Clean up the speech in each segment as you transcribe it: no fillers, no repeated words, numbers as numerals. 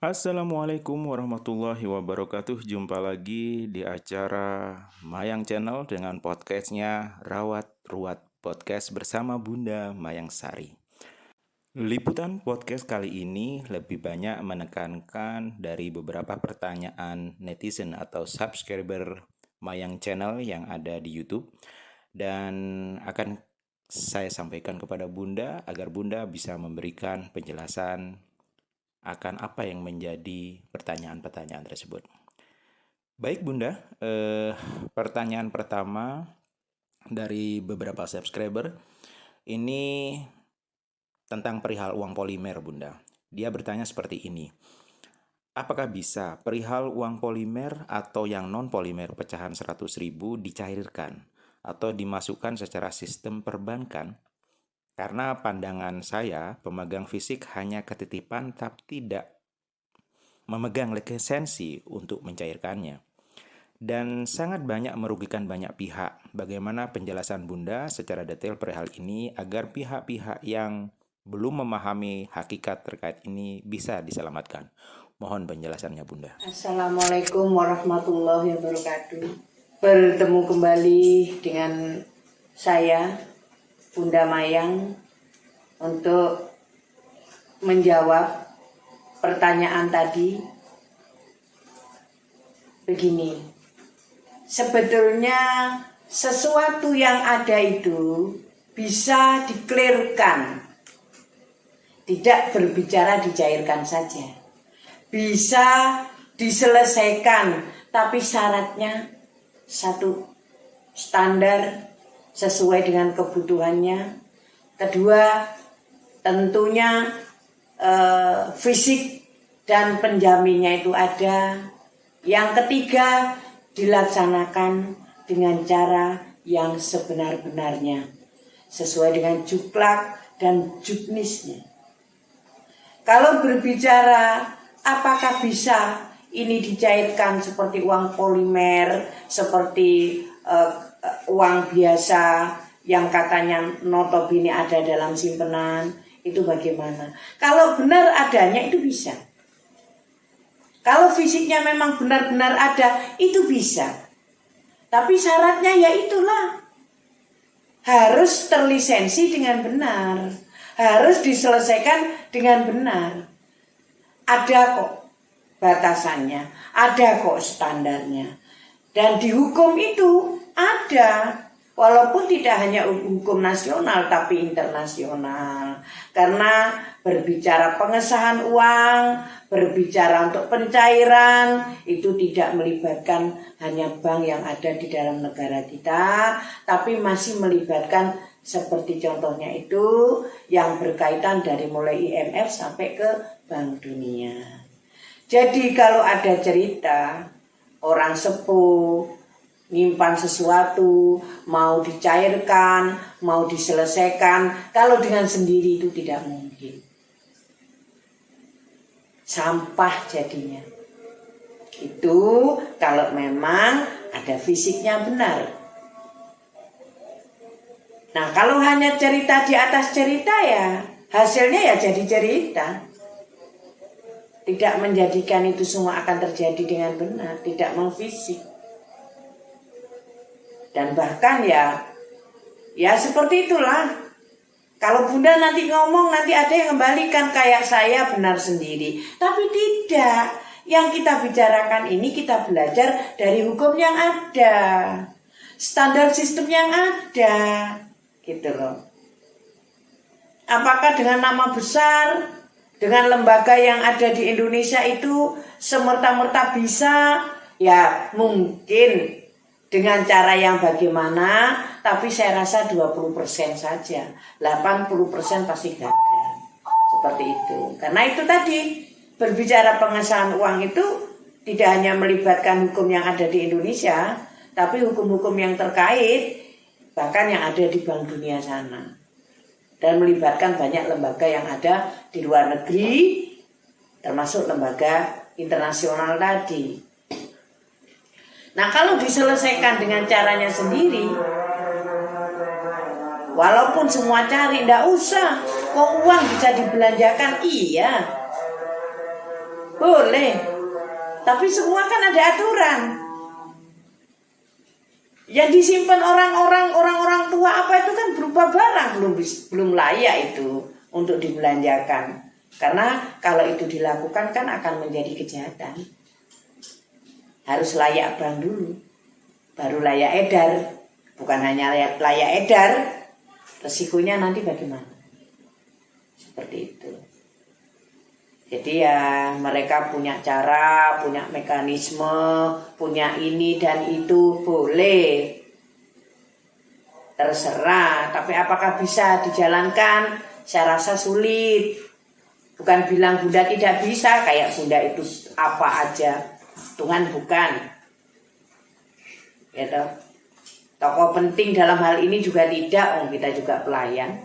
Assalamualaikum warahmatullahi wabarakatuh. Jumpa lagi di acara Mayang Channel dengan podcastnya Rawat Ruat Podcast bersama Bunda Mayang Sari. Liputan podcast kali ini lebih banyak menekankan dari beberapa pertanyaan netizen atau subscriber Mayang Channel yang ada di YouTube, dan akan saya sampaikan kepada Bunda agar Bunda bisa memberikan penjelasan akan apa yang menjadi pertanyaan-pertanyaan tersebut. Baik Bunda, pertanyaan pertama dari beberapa subscriber ini tentang perihal uang polimer Bunda. Dia bertanya seperti ini: apakah bisa perihal uang polimer atau yang non-polimer pecahan 100.000 dicairkan atau dimasukkan secara sistem perbankan? Karena pandangan saya, pemegang fisik hanya ketitipan tapi tidak memegang lisensi untuk mencairkannya. Dan sangat banyak merugikan banyak pihak. Bagaimana penjelasan Bunda secara detail perihal ini agar pihak-pihak yang belum memahami hakikat terkait ini bisa diselamatkan? Mohon penjelasannya Bunda. Assalamualaikum warahmatullahi wabarakatuh. Bertemu kembali dengan saya, Bunda Mayang, untuk menjawab pertanyaan tadi. Begini, sebetulnya sesuatu yang ada itu bisa di-clearkan, tidak berbicara dicairkan saja. Bisa diselesaikan, tapi syaratnya satu, standar sesuai dengan kebutuhannya. Kedua, tentunya fisik dan penjaminnya itu ada. Yang ketiga, dilaksanakan dengan cara yang sebenar-benarnya, sesuai dengan juklak dan juknisnya. Kalau berbicara apakah bisa ini dicairkan seperti uang polimer, seperti uang biasa yang katanya notabene ada dalam simpenan, itu bagaimana? Kalau benar adanya itu bisa. Kalau fisiknya memang benar-benar ada, itu bisa. Tapi syaratnya ya itulah, harus terlisensi dengan benar, harus diselesaikan dengan benar. Ada kok batasannya, ada kok standarnya. Dan di hukum itu ada, walaupun tidak hanya hukum nasional tapi internasional. Karena berbicara pengesahan uang, berbicara untuk pencairan, itu tidak melibatkan hanya bank yang ada di dalam negara kita, tapi masih melibatkan seperti contohnya itu yang berkaitan dari mulai IMF sampai ke Bank Dunia. Jadi kalau ada cerita orang sepuh nyimpan sesuatu, mau dicairkan, mau diselesaikan, kalau dengan sendiri itu tidak mungkin. Sampah jadinya. Itu kalau memang ada fisiknya benar. Nah, kalau hanya cerita di atas cerita ya, hasilnya ya jadi cerita. Tidak menjadikan itu semua akan terjadi dengan benar, tidak memfisik. Dan bahkan ya seperti itulah. Kalau Bunda nanti ngomong, nanti ada yang kembalikan kayak saya benar sendiri. Tapi tidak. Yang kita bicarakan ini kita belajar dari hukum yang ada, standar sistem yang ada, gitu loh. Apakah dengan nama besar, dengan lembaga yang ada di Indonesia itu semerta-merta bisa? Ya mungkin dengan cara yang bagaimana, tapi saya rasa 20% saja, 80% pasti gagal. Seperti itu. Karena itu tadi, berbicara pengesahan uang itu tidak hanya melibatkan hukum yang ada di Indonesia, tapi hukum-hukum yang terkait, bahkan yang ada di Bank Dunia sana. Dan melibatkan banyak lembaga yang ada di luar negeri, termasuk lembaga internasional tadi. Nah, kalau diselesaikan dengan caranya sendiri, walaupun semua cari, ndak usah, kok uang bisa dibelanjakan, iya. Boleh. Tapi semua kan ada aturan. Yang disimpan orang-orang tua apa itu kan berupa barang belum layak itu untuk dibelanjakan. Karena kalau itu dilakukan kan akan menjadi kejahatan. Harus layak bank dulu, baru layak edar. Bukan hanya layak edar, resikonya nanti bagaimana? Seperti itu. Jadi ya mereka punya cara, punya mekanisme, punya ini dan itu boleh. Terserah, tapi apakah bisa dijalankan? Saya rasa sulit. Bukan bilang Bunda tidak bisa, kayak Bunda itu apa aja. Tuhan bukan. Gitu. Tokoh penting dalam hal ini juga tidak, kita juga pelayan.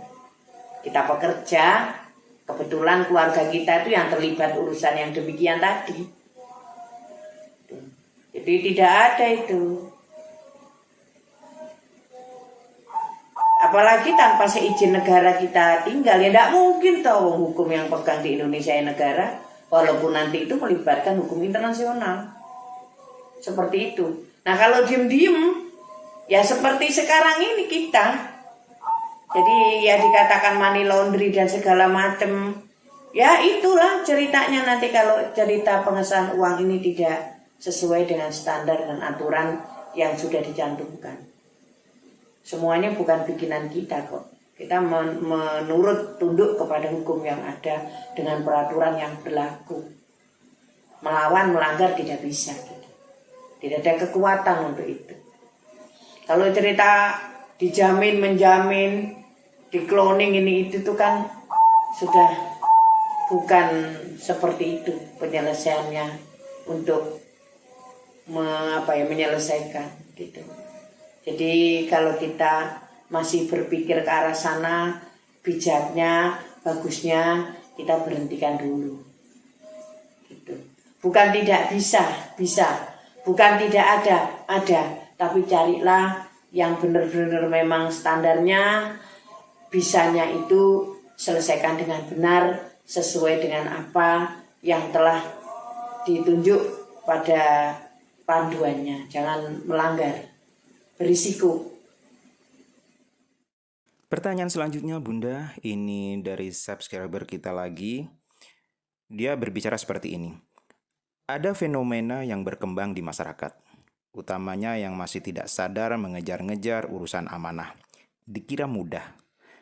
Kita pekerja. Kebetulan keluarga kita itu yang terlibat urusan yang demikian tadi. Jadi tidak ada itu. Apalagi tanpa seizin negara kita tinggal. Ya tidak mungkin tahu hukum yang pegang di Indonesia ya negara. Walaupun nanti itu melibatkan hukum internasional. Seperti itu. Nah kalau diem-diem, ya seperti sekarang ini kita. Jadi ya dikatakan money laundry dan segala macam. Ya itulah ceritanya nanti kalau cerita pengesahan uang ini tidak sesuai dengan standar dan aturan yang sudah dicantumkan. Semuanya bukan bikinan kita kok. Kita menurut tunduk kepada hukum yang ada dengan peraturan yang berlaku. Melawan, melanggar tidak bisa. Gitu. Tidak ada kekuatan untuk itu. Kalau cerita dijamin, menjamin, di cloning ini itu tuh kan sudah bukan seperti itu penyelesaiannya untuk menyelesaikan gitu. Jadi kalau kita masih berpikir ke arah sana, bijaknya, bagusnya kita berhentikan dulu. Gitu. Bukan tidak bisa. Bukan tidak ada. Tapi carilah yang benar-benar memang standarnya. Bisanya itu selesaikan dengan benar sesuai dengan apa yang telah ditunjuk pada panduannya. Jangan melanggar, berisiko. Pertanyaan selanjutnya Bunda, ini dari subscriber kita lagi. Dia berbicara seperti ini. Ada fenomena yang berkembang di masyarakat, utamanya yang masih tidak sadar mengejar-ngejar urusan amanah. Dikira mudah.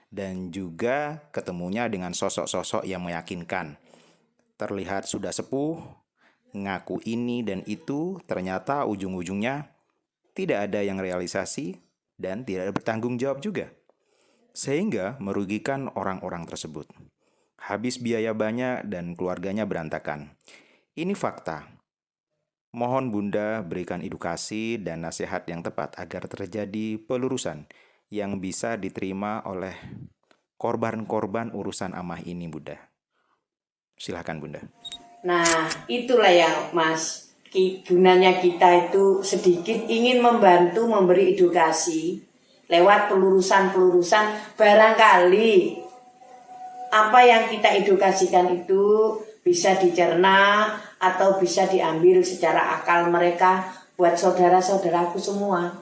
Dan juga ketemunya dengan sosok-sosok yang meyakinkan. Terlihat sudah sepuh, ngaku ini dan itu, ternyata ujung-ujungnya tidak ada yang realisasi dan tidak ada bertanggung jawab juga. Sehingga merugikan orang-orang tersebut. Habis biaya banyak dan keluarganya berantakan. Ini fakta. Mohon Bunda berikan edukasi dan nasihat yang tepat agar terjadi pelurusan yang bisa diterima oleh korban-korban urusan amah ini, Bunda. Silakan, Bunda. Nah, itulah yang Mas, gunanya kita itu sedikit ingin membantu memberi edukasi lewat pelurusan-pelurusan. Barangkali apa yang kita edukasikan itu bisa dicerna atau bisa diambil secara akal mereka buat saudara-saudaraku semua.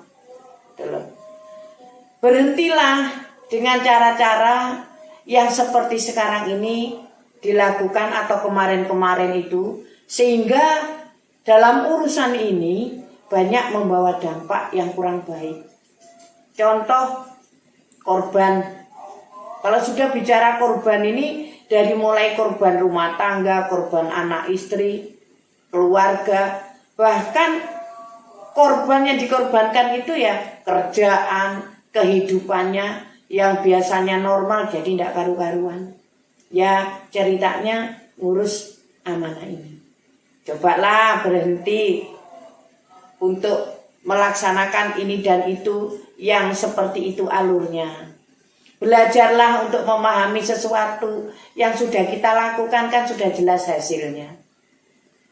Berhentilah dengan cara-cara yang seperti sekarang ini dilakukan atau kemarin-kemarin itu, sehingga dalam urusan ini banyak membawa dampak yang kurang baik. Contoh korban. Kalau sudah bicara korban ini, dari mulai korban rumah tangga, korban anak istri, keluarga, bahkan korban yang dikorbankan itu ya kerjaan, kehidupannya yang biasanya normal jadi tidak karu-karuan. Ya ceritanya ngurus amanah ini. Cobalah berhenti untuk melaksanakan ini dan itu yang seperti itu alurnya. Belajarlah untuk memahami sesuatu yang sudah kita lakukan kan sudah jelas hasilnya.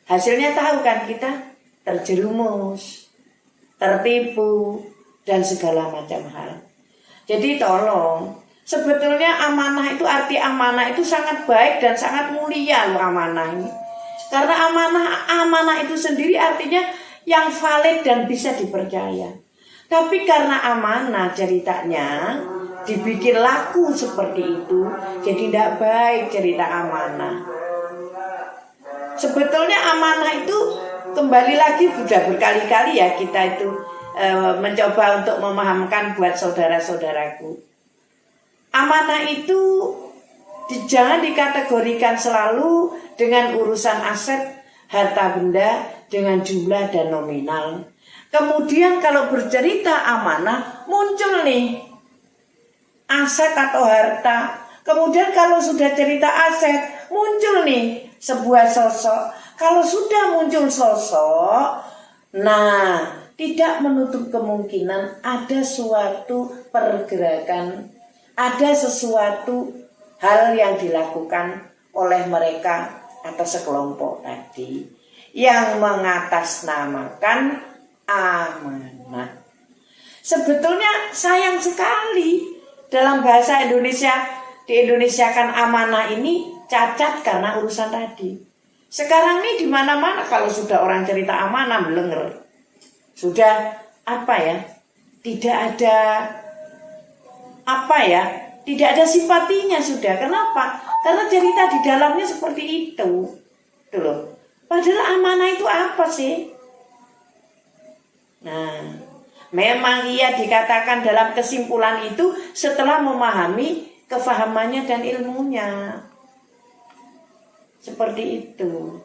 Hasilnya tahu kan kita terjerumus, tertipu, dan segala macam hal. Jadi tolong, sebetulnya amanah itu, arti amanah itu sangat baik dan sangat mulia loh amanah ini. Karena amanah itu sendiri artinya yang valid dan bisa dipercaya. Tapi karena amanah ceritanya dibikin laku seperti itu, jadi tidak baik cerita amanah. Sebetulnya amanah itu kembali lagi sudah berkali-kali ya kita itu mencoba untuk memahamkan buat saudara-saudaraku. Amanah itu jangan dikategorikan selalu dengan urusan aset, harta benda dengan jumlah dan nominal. Kemudian kalau bercerita amanah muncul nih aset atau harta. Kemudian kalau sudah cerita aset muncul nih sebuah sosok. Kalau sudah muncul sosok, nah tidak menutup kemungkinan ada suatu pergerakan, ada sesuatu hal yang dilakukan oleh mereka atau sekelompok tadi yang mengatasnamakan amanah. Sebetulnya sayang sekali dalam bahasa Indonesia, di Indonesia kan amanah ini cacat karena urusan tadi. Sekarang ini di mana-mana kalau sudah orang cerita amanah belenger. Sudah tidak ada tidak ada simpatinya sudah. Kenapa? Karena cerita di dalamnya seperti itu. Tuh loh. Padahal amanah itu apa sih? Nah, memang ia dikatakan dalam kesimpulan itu setelah memahami kefahamannya dan ilmunya. Seperti itu.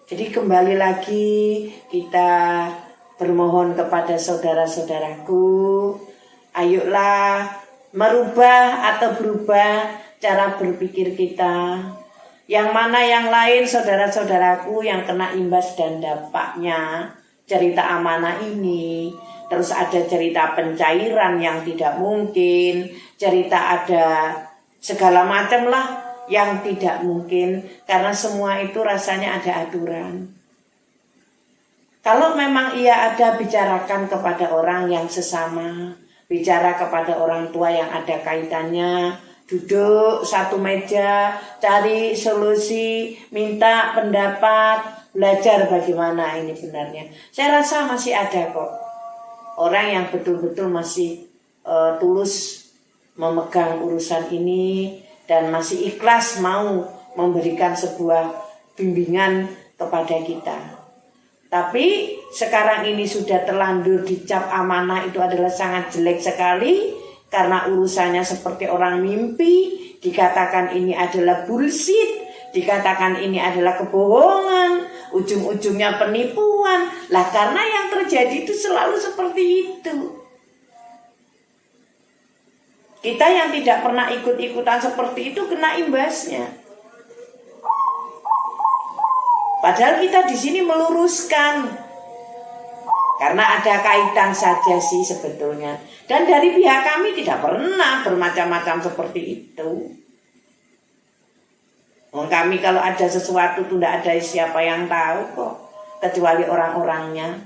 Jadi kembali lagi kita bermohon kepada saudara-saudaraku, ayolah merubah atau berubah cara berpikir kita. Yang mana yang lain saudara-saudaraku yang kena imbas dan dampaknya cerita amanah ini. Terus ada cerita pencairan yang tidak mungkin, cerita ada segala macam lah yang tidak mungkin, karena semua itu rasanya ada aturan. Kalau memang ia ada, bicarakan kepada orang yang sesama, bicara kepada orang tua yang ada kaitannya, duduk satu meja, cari solusi, minta pendapat, belajar bagaimana ini benarnya. Saya rasa masih ada kok orang yang betul-betul masih tulus memegang urusan ini dan masih ikhlas mau memberikan sebuah bimbingan kepada kita. Tapi sekarang ini sudah terlanjur dicap amanah itu adalah sangat jelek sekali, karena urusannya seperti orang mimpi, dikatakan ini adalah bullshit, dikatakan ini adalah kebohongan, ujung-ujungnya penipuan. Lah karena yang terjadi itu selalu seperti itu. Kita yang tidak pernah ikut-ikutan seperti itu kena imbasnya. Padahal kita di sini meluruskan. Karena ada kaitan saja sih sebetulnya. Dan dari pihak kami tidak pernah bermacam-macam seperti itu. Kami kalau ada sesuatu itu tidak ada siapa yang tahu kok, kecuali orang-orangnya.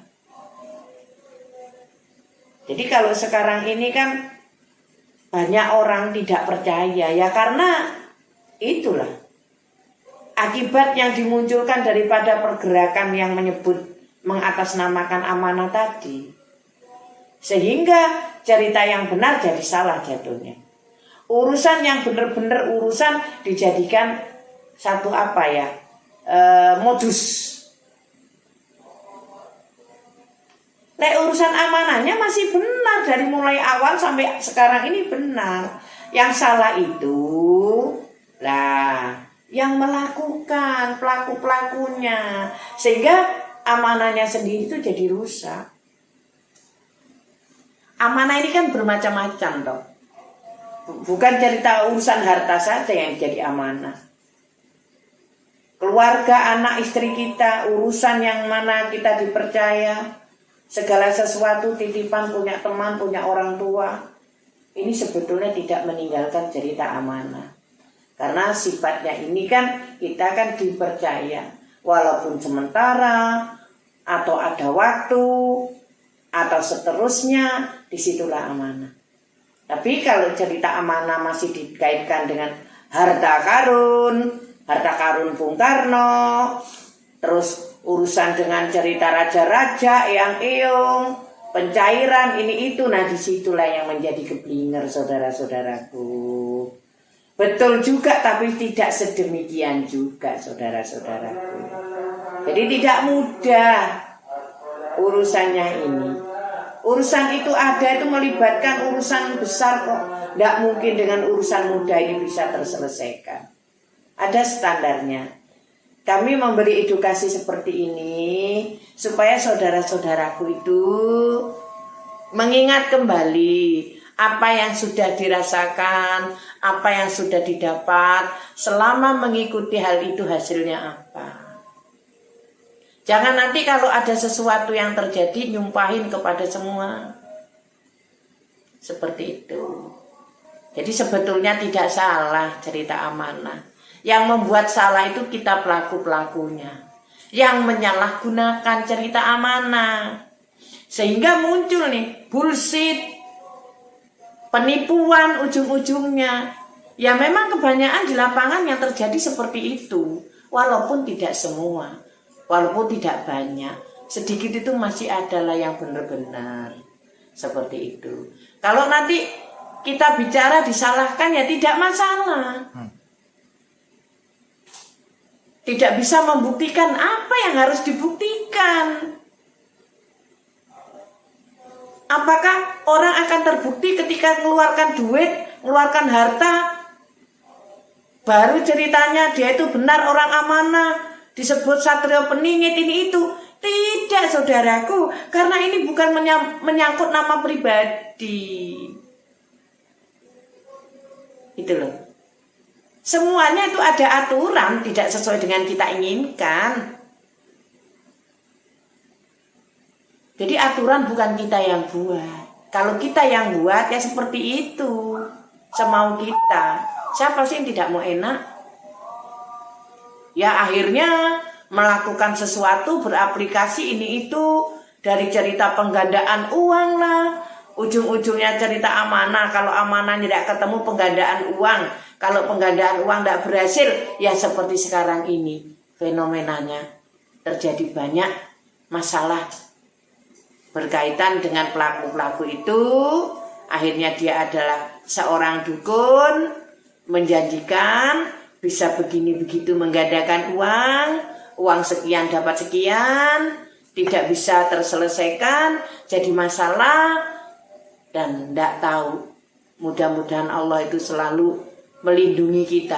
Jadi kalau sekarang ini kan banyak orang tidak percaya, ya karena itulah akibat yang dimunculkan daripada pergerakan yang menyebut mengatasnamakan amanah tadi. Sehingga cerita yang benar jadi salah jatuhnya. Urusan yang benar-benar urusan dijadikan satu modus. Urusan amanahnya masih benar dari mulai awal sampai sekarang ini benar. Yang salah itu yang melakukan pelaku-pelakunya, sehingga amanahnya sendiri itu jadi rusak. Amanah ini kan bermacam-macam toh. Bukan cerita urusan harta saja yang jadi amanah. Keluarga, anak, istri kita, urusan yang mana kita dipercaya, segala sesuatu titipan, punya teman, punya orang tua, ini sebetulnya tidak meninggalkan cerita amanah. Karena sifatnya ini kan kita kan dipercaya, walaupun sementara atau ada waktu atau seterusnya, disitulah amanah. Tapi kalau cerita amanah masih dikaitkan dengan harta karun, harta karun Bung Karno, terus urusan dengan cerita raja-raja yang eong, pencairan ini itu. Nah disitulah yang menjadi keblinger saudara-saudaraku. Betul juga, tapi tidak sedemikian juga saudara-saudaraku. Jadi tidak mudah urusannya ini. Urusan itu ada, itu melibatkan urusan besar kok. Tidak mungkin dengan urusan mudah ini bisa terselesaikan. Ada standarnya. Kami memberi edukasi seperti ini supaya saudara-saudaraku itu mengingat kembali apa yang sudah dirasakan, apa yang sudah didapat selama mengikuti hal itu, hasilnya apa. Jangan nanti kalau ada sesuatu yang terjadi nyumpahin kepada semua. Seperti itu. Jadi sebetulnya tidak salah cerita amanah. Yang membuat salah itu kita pelaku-pelakunya, yang menyalahgunakan cerita amanah, sehingga muncul nih bullshit, penipuan ujung-ujungnya. Ya memang kebanyakan di lapangan yang terjadi seperti itu. Walaupun tidak semua, walaupun tidak banyak, sedikit itu masih adalah yang benar-benar seperti itu. Kalau nanti kita bicara disalahkan ya tidak masalah. Tidak bisa membuktikan apa yang harus dibuktikan. Apakah orang akan terbukti ketika mengeluarkan duit, mengeluarkan harta, baru ceritanya dia itu benar orang amanah, disebut satrio peningit ini itu? Tidak saudaraku, karena ini bukan menyangkut nama pribadi. Itu loh. Semuanya itu ada aturan, tidak sesuai dengan kita inginkan. Jadi aturan bukan kita yang buat. Kalau kita yang buat ya seperti itu, semau kita. Siapa sih yang tidak mau enak? Ya akhirnya melakukan sesuatu, beraplikasi ini itu, dari cerita penggandaan uang lah, ujung-ujungnya cerita amanah. Kalau amanahnya tidak ketemu, penggandaan uang. Kalau penggandaan uang tidak berhasil, ya seperti sekarang ini fenomenanya terjadi banyak masalah berkaitan dengan pelaku-pelaku itu. Akhirnya dia adalah seorang dukun, menjanjikan bisa begini begitu menggandakan uang sekian dapat sekian, tidak bisa terselesaikan, jadi masalah, dan tidak tahu. Mudah-mudahan Allah itu selalu melindungi kita.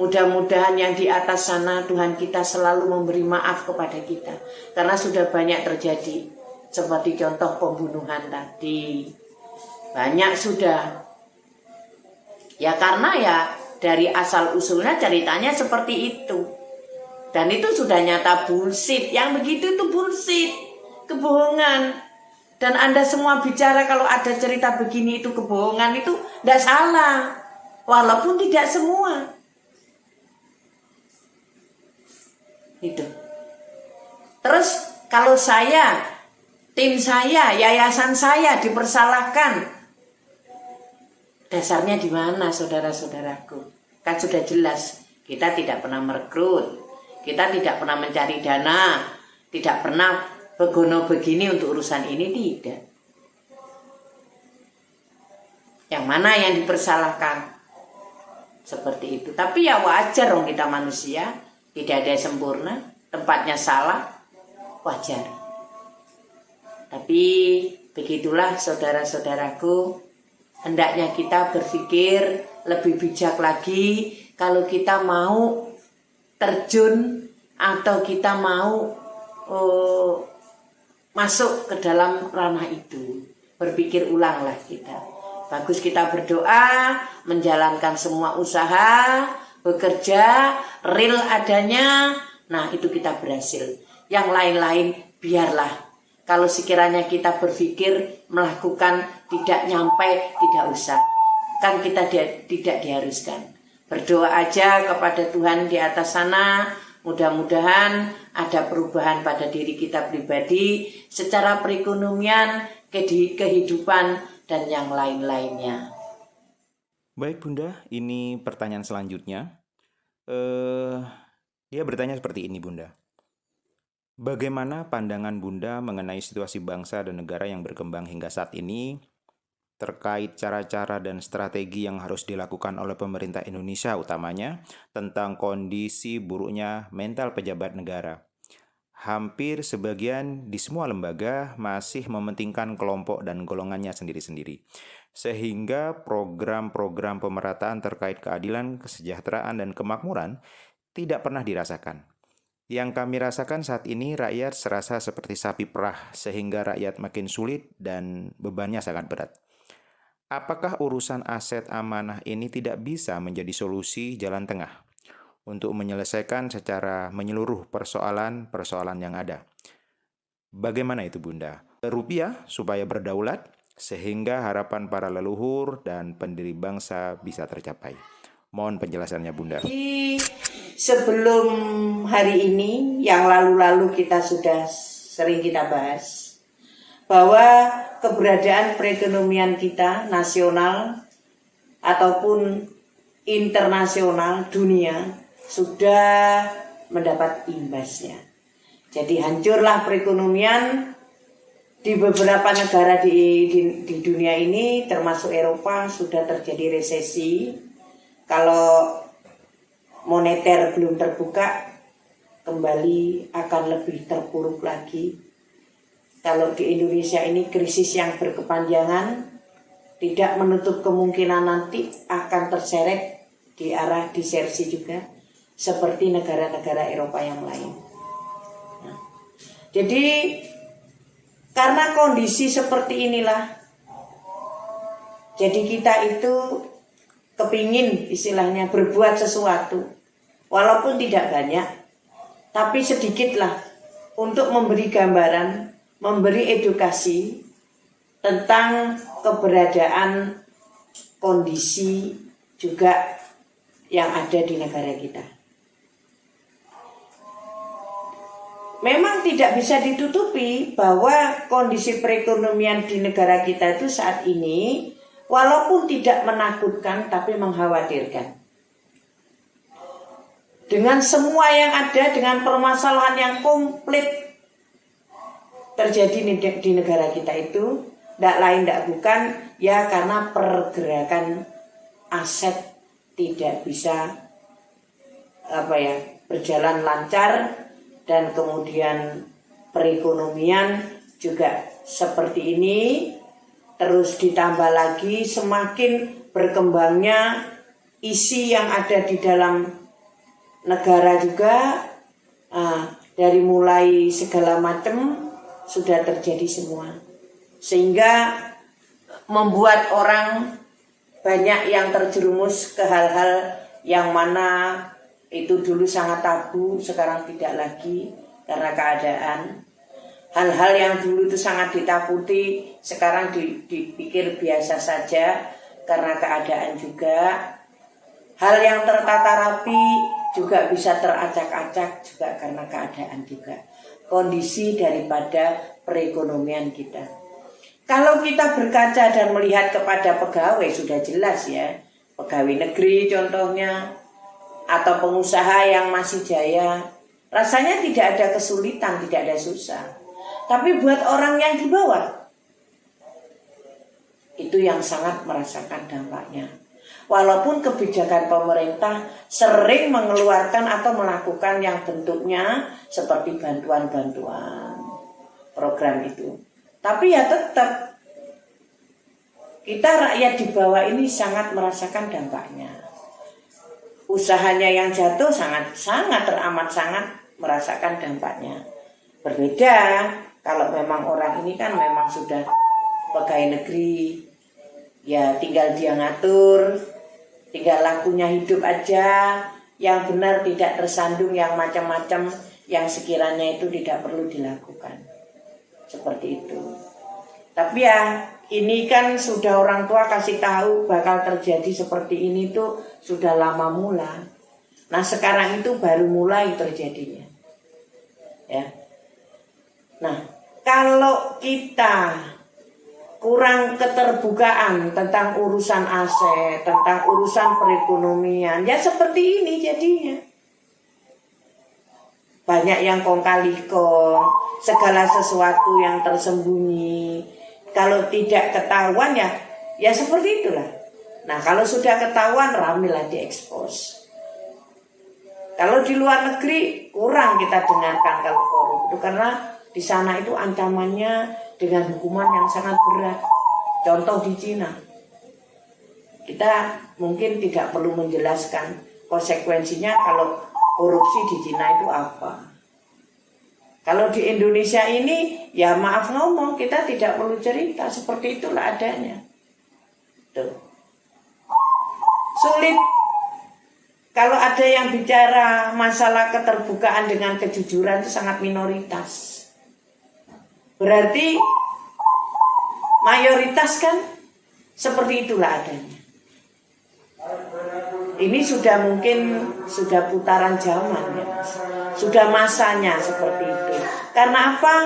Mudah-mudahan yang di atas sana Tuhan kita selalu memberi maaf kepada kita, karena sudah banyak terjadi. Seperti contoh pembunuhan tadi, banyak sudah. Ya karena ya dari asal usulnya ceritanya seperti itu. Dan itu sudah nyata bullshit. Yang begitu itu bullshit, kebohongan. Dan Anda semua bicara kalau ada cerita begini itu kebohongan, itu tidak salah. Walaupun tidak semua. Itu. Terus kalau saya, tim saya, yayasan saya dipersalahkan, dasarnya di mana saudara-saudaraku? Kan sudah jelas, kita tidak pernah merekrut, kita tidak pernah mencari dana, tidak pernah begono begini untuk urusan ini, tidak. Yang mana yang dipersalahkan? Seperti itu. Tapi ya wajar dong, kita manusia, tidak ada yang sempurna, tempatnya salah, wajar. Tapi begitulah saudara-saudaraku, hendaknya kita berpikir lebih bijak lagi kalau kita mau terjun atau kita mau masuk ke dalam ranah itu. Berpikir ulanglah kita. Bagus kita berdoa, menjalankan semua usaha, bekerja, real adanya, nah itu kita berhasil. Yang lain-lain biarlah. Kalau sekiranya kita berpikir melakukan tidak nyampe, tidak usah. Kan kita tidak diharuskan. Berdoa aja kepada Tuhan di atas sana, mudah-mudahan ada perubahan pada diri kita pribadi, secara perekonomian, kehidupan, dan yang lain-lainnya. Baik Bunda, ini pertanyaan selanjutnya. Eh, Dia bertanya seperti ini, Bunda. Bagaimana pandangan Bunda mengenai situasi bangsa dan negara yang berkembang hingga saat ini terkait cara-cara dan strategi yang harus dilakukan oleh pemerintah Indonesia utamanya tentang kondisi buruknya mental pejabat negara? Hampir sebagian di semua lembaga masih mementingkan kelompok dan golongannya sendiri-sendiri. Sehingga program-program pemerataan terkait keadilan, kesejahteraan, dan kemakmuran tidak pernah dirasakan. Yang kami rasakan saat ini rakyat serasa seperti sapi perah sehingga rakyat makin sulit dan bebannya sangat berat. Apakah urusan aset amanah ini tidak bisa menjadi solusi jalan tengah untuk menyelesaikan secara menyeluruh persoalan-persoalan yang ada? Bagaimana itu, Bunda? Rupiah supaya berdaulat sehingga harapan para leluhur dan pendiri bangsa bisa tercapai. Mohon penjelasannya, Bunda. Jadi sebelum hari ini, yang lalu-lalu kita sudah sering kita bahas bahwa keberadaan perekonomian kita nasional ataupun internasional dunia sudah mendapat imbasnya. Jadi hancurlah perekonomian di beberapa negara di dunia ini, termasuk Eropa, sudah terjadi resesi. Kalau moneter belum terbuka, kembali akan lebih terpuruk lagi. Kalau di Indonesia ini krisis yang berkepanjangan, tidak menutup kemungkinan nanti akan terseret di arah disersi juga, seperti negara-negara Eropa yang lain. Nah, jadi karena kondisi seperti inilah, jadi kita itu kepingin istilahnya berbuat sesuatu, walaupun tidak banyak, tapi sedikitlah untuk memberi gambaran, memberi edukasi tentang keberadaan kondisi juga yang ada di negara kita. Memang tidak bisa ditutupi bahwa kondisi perekonomian di negara kita itu saat ini walaupun tidak menakutkan tapi mengkhawatirkan. Dengan semua yang ada, dengan permasalahan yang komplit terjadi di negara kita itu, tidak lain tidak bukan ya karena pergerakan aset tidak bisa berjalan lancar, dan kemudian perekonomian juga seperti ini. Terus ditambah lagi semakin berkembangnya isi yang ada di dalam negara juga, dari mulai segala macam sudah terjadi semua, sehingga membuat orang banyak yang terjerumus ke hal-hal yang mana itu dulu sangat tabu, sekarang tidak lagi karena keadaan. Hal-hal yang dulu itu sangat ditakuti, sekarang dipikir biasa saja karena keadaan juga. Hal yang tertata rapi juga bisa teracak-acak juga karena keadaan juga. Kondisi daripada perekonomian kita. Kalau kita berkaca dan melihat kepada pegawai sudah jelas ya. Pegawai negeri contohnya, atau pengusaha yang masih jaya, rasanya tidak ada kesulitan, tidak ada susah. Tapi buat orang yang di bawah, itu yang sangat merasakan dampaknya. Walaupun kebijakan pemerintah sering mengeluarkan atau melakukan yang bentuknya seperti bantuan-bantuan program itu, tapi ya tetap kita rakyat di bawah ini sangat merasakan dampaknya. Usahanya yang jatuh sangat teramat sangat merasakan dampaknya. Berbeda kalau memang orang ini kan memang sudah pegawai negeri, ya tinggal dia ngatur, tinggal lakunya hidup aja, yang benar tidak tersandung yang macam-macam yang sekiranya itu tidak perlu dilakukan. Seperti itu. Tapi ya ini kan sudah orang tua kasih tahu bakal terjadi seperti ini tuh sudah lama mula. Nah sekarang itu baru mulai terjadinya. Ya. Nah kalau kita kurang keterbukaan tentang urusan aset, tentang urusan perekonomian. Ya seperti ini jadinya. Banyak yang kong kali kong, segala sesuatu yang tersembunyi. Kalau tidak ketahuan ya seperti itulah. Nah kalau sudah ketahuan ramilah diekspos. Kalau di luar negeri kurang kita dengarkan kalau korup itu, karena di sana itu ancamannya dengan hukuman yang sangat berat. Contoh di Cina, kita mungkin tidak perlu menjelaskan konsekuensinya kalau korupsi di Cina itu apa. Kalau di Indonesia ini ya maaf ngomong, kita tidak perlu cerita, seperti itulah adanya. Tuh. Sulit kalau ada yang bicara masalah keterbukaan dengan kejujuran, itu sangat minoritas. Berarti mayoritas kan seperti itulah adanya. Ini sudah mungkin sudah putaran zaman ya. Sudah masanya seperti itu. Karena apa?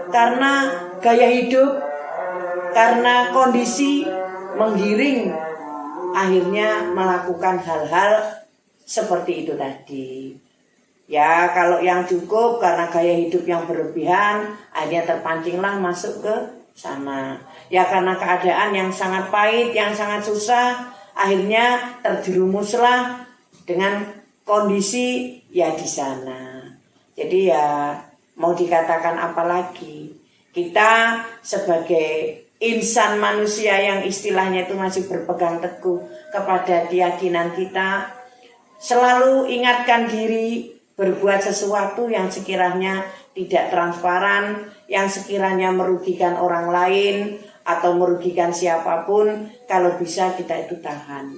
Karena gaya hidup, karena kondisi menggiring, akhirnya melakukan hal-hal seperti itu tadi. Ya kalau yang cukup karena gaya hidup yang berlebihan, akhirnya terpancinglah masuk ke sana. Ya karena keadaan yang sangat pahit, yang sangat susah, akhirnya terjerumuslah dengan kondisi ya di sana. Jadi ya mau dikatakan apa lagi? Kita sebagai insan manusia yang istilahnya itu masih berpegang teguh kepada keyakinan kita, selalu ingatkan diri berbuat sesuatu yang sekiranya tidak transparan, yang sekiranya merugikan orang lain atau merugikan siapapun, kalau bisa kita itu tahan.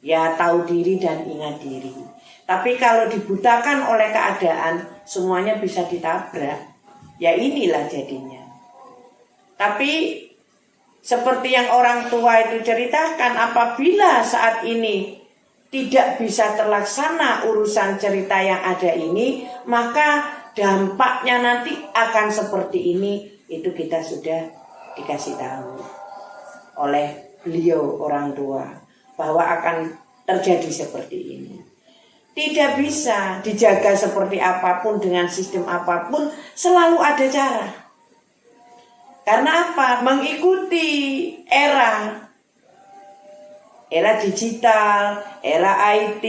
Ya tahu diri dan ingat diri. Tapi kalau dibutakan oleh keadaan, semuanya bisa ditabrak. Ya inilah jadinya. Tapi seperti yang orang tua itu ceritakan, apabila saat ini tidak bisa terlaksana urusan cerita yang ada ini, maka dampaknya nanti akan seperti ini. Itu kita sudah dikasih tahu oleh beliau orang tua bahwa akan terjadi seperti ini. Tidak bisa dijaga seperti apapun dengan sistem apapun, selalu ada cara. Karena apa? Mengikuti era digital, era IT,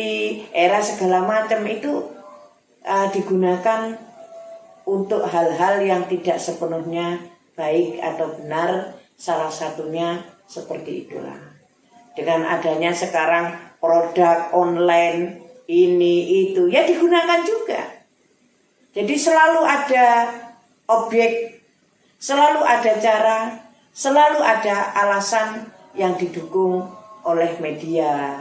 era segala macam itu digunakan untuk hal-hal yang tidak sepenuhnya baik atau benar. Salah satunya seperti itulah. Dengan adanya sekarang produk online ini itu ya digunakan juga. Jadi selalu ada objek, selalu ada cara, selalu ada alasan yang didukung oleh media.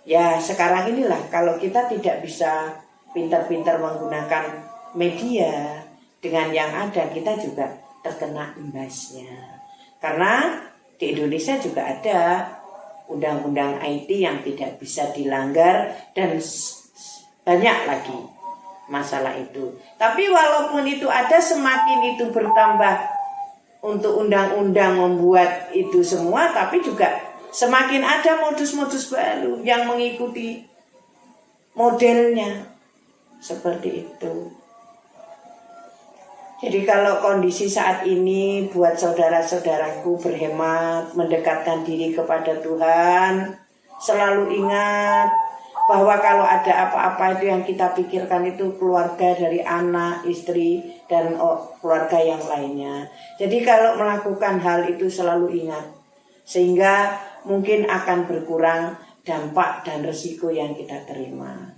Ya sekarang inilah kalau kita tidak bisa pintar-pintar menggunakan media dengan yang ada, kita juga terkena imbasnya. Karena di Indonesia juga ada undang-undang IT yang tidak bisa dilanggar dan banyak lagi masalah itu. Tapi walaupun itu ada, semakin itu bertambah untuk undang-undang membuat itu semua, tapi juga semakin ada modus-modus baru yang mengikuti modelnya seperti itu. Jadi kalau kondisi saat ini buat saudara-saudaraku berhemat, mendekatkan diri kepada Tuhan, selalu ingat bahwa kalau ada apa-apa itu yang kita pikirkan itu keluarga dari anak, istri, dan keluarga yang lainnya. Jadi kalau melakukan hal itu selalu ingat, sehingga mungkin akan berkurang dampak dan resiko yang kita terima.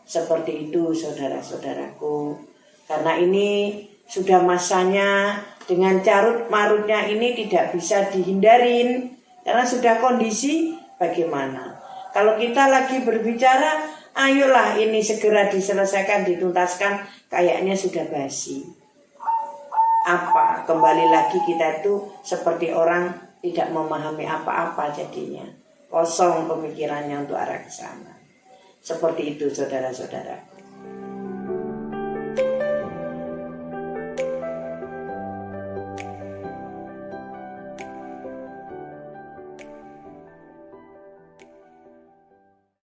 Seperti itu saudara-saudaraku. Karena ini sudah masanya, dengan carut marutnya ini tidak bisa dihindarin. Karena sudah kondisi bagaimana. Kalau kita lagi berbicara, ayolah ini segera diselesaikan, dituntaskan, kayaknya sudah basi. Apa? Kembali lagi kita itu seperti orang tidak memahami apa-apa jadinya. Kosong pemikirannya untuk arah ke sana. Seperti itu saudara-saudara.